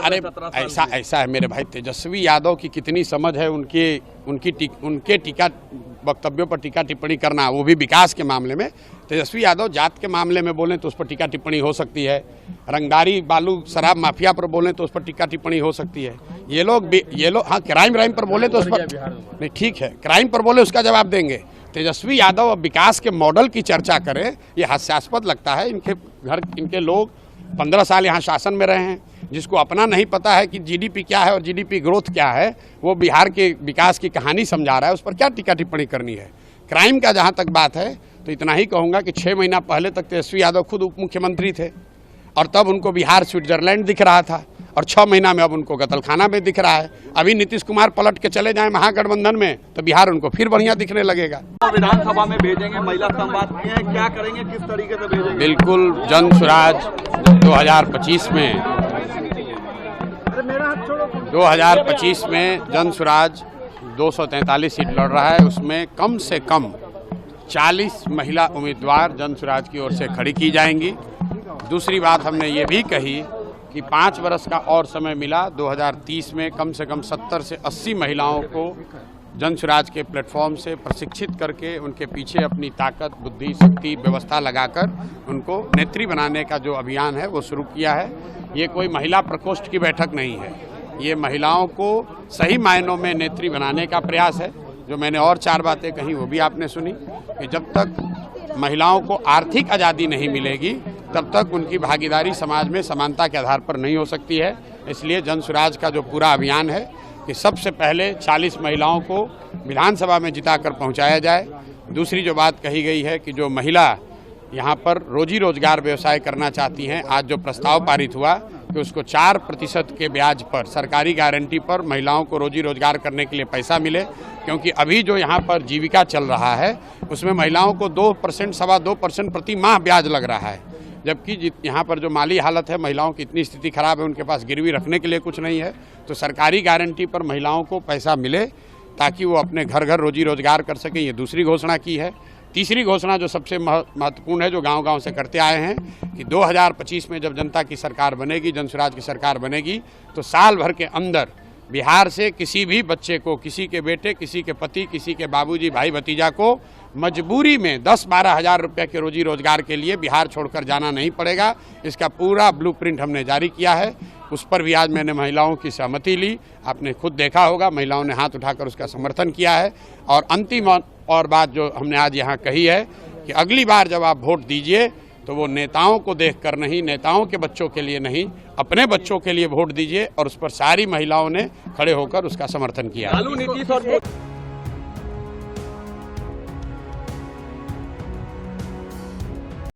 अरे ऐसा है मेरे भाई, तेजस्वी यादव की कितनी समझ है उनके टीका वक्तव्यों पर टीका टिप्पणी करना, वो भी विकास के मामले में। तेजस्वी यादव जात के मामले में बोलें तो उस पर टीका टिप्पणी हो सकती है, रंगदारी बालू शराब माफिया पर बोलें तो उस पर टीका टिप्पणी हो सकती है। ये लोग हाँ क्राइम पर बोले तो उस पर नहीं, ठीक है, क्राइम पर बोले उसका जवाब देंगे। तेजस्वी यादव अब विकास के मॉडल की चर्चा करें, ये हास्यास्पद लगता है। इनके लोग 15 साल यहाँ शासन में रहे हैं, जिसको अपना नहीं पता है कि जीडीपी क्या है और जीडीपी ग्रोथ क्या है, वो बिहार के विकास की कहानी समझा रहा है, उस पर क्या टीका टिप्पणी करनी है। क्राइम का जहाँ तक बात है तो इतना ही कहूँगा कि 6 महीना पहले तक तेजस्वी यादव खुद उप मुख्यमंत्री थे और तब उनको बिहार स्विट्जरलैंड दिख रहा था, और 6 महीना में अब उनको कत्लखाना में दिख रहा है। अभी नीतीश कुमार पलट के चले जाएं महागठबंधन में तो बिहार उनको फिर बढ़िया दिखने लगेगा। विधानसभा में भेजेंगे, महिला संवाद क्या करेंगे, किस तरीके से भेजेंगे? बिल्कुल, जन स्वराज 2025 में जन स्वराज 243 सीट लड़ रहा है, उसमें कम से कम 40 महिला उम्मीदवार जन स्वराज की ओर से खड़ी की जाएंगी। दूसरी बात हमने ये भी कही कि 5 वर्ष का और समय मिला, 2030 में कम से कम 70 से 80 महिलाओं को जन स्वराज के प्लेटफॉर्म से प्रशिक्षित करके उनके पीछे अपनी ताकत, बुद्धि, शक्ति, व्यवस्था लगाकर उनको नेत्री बनाने का जो अभियान है वो शुरू किया है। ये कोई महिला प्रकोष्ठ की बैठक नहीं है, ये महिलाओं को सही मायनों में नेत्री बनाने का प्रयास है। जो मैंने और 4 बातें कही वो भी आपने सुनी कि जब तक महिलाओं को आर्थिक आज़ादी नहीं मिलेगी तब तक उनकी भागीदारी समाज में समानता के आधार पर नहीं हो सकती है। इसलिए जन स्वराज का जो पूरा अभियान है कि सबसे पहले 40 महिलाओं को विधानसभा में जिताकर पहुंचाया जाए। दूसरी जो बात कही गई है कि जो महिला यहाँ पर रोजी रोजगार व्यवसाय करना चाहती हैं, आज जो प्रस्ताव पारित हुआ कि उसको 4% के ब्याज पर, सरकारी गारंटी पर महिलाओं को रोजी रोजगार करने के लिए पैसा मिले, क्योंकि अभी जो यहाँ पर जीविका चल रहा है उसमें महिलाओं को 2%, 2.25% प्रति माह ब्याज लग रहा है, जबकि यहाँ पर जो माली हालत है, महिलाओं की इतनी स्थिति खराब है, उनके पास गिरवी रखने के लिए कुछ नहीं है। तो सरकारी गारंटी पर महिलाओं को पैसा मिले ताकि वो अपने घर घर रोजी रोजगार कर सकें, ये दूसरी घोषणा की है। तीसरी घोषणा जो सबसे महत्वपूर्ण है, जो गांव-गांव से करते आए हैं कि 2025 में जब जनता की सरकार बनेगी, जन स्वराज की सरकार बनेगी, तो साल भर के अंदर बिहार से किसी भी बच्चे को, किसी के बेटे, किसी के पति, किसी के बाबूजी, भाई भतीजा को मजबूरी में 10-12 हज़ार रुपये के रोजी रोजगार के लिए बिहार छोड़कर जाना नहीं पड़ेगा। इसका पूरा ब्लूप्रिंट हमने जारी किया है, उस पर भी आज मैंने महिलाओं की सहमति ली। आपने खुद देखा होगा, महिलाओं ने हाथ उठाकर उसका समर्थन किया है। और अंतिम और बात जो हमने आज यहाँ कही है कि अगली बार जब आप वोट दीजिए तो वो नेताओं को देखकर नहीं, नेताओं के बच्चों के लिए नहीं, अपने बच्चों के लिए वोट दीजिए। और उस पर सारी महिलाओं ने खड़े होकर उसका समर्थन किया।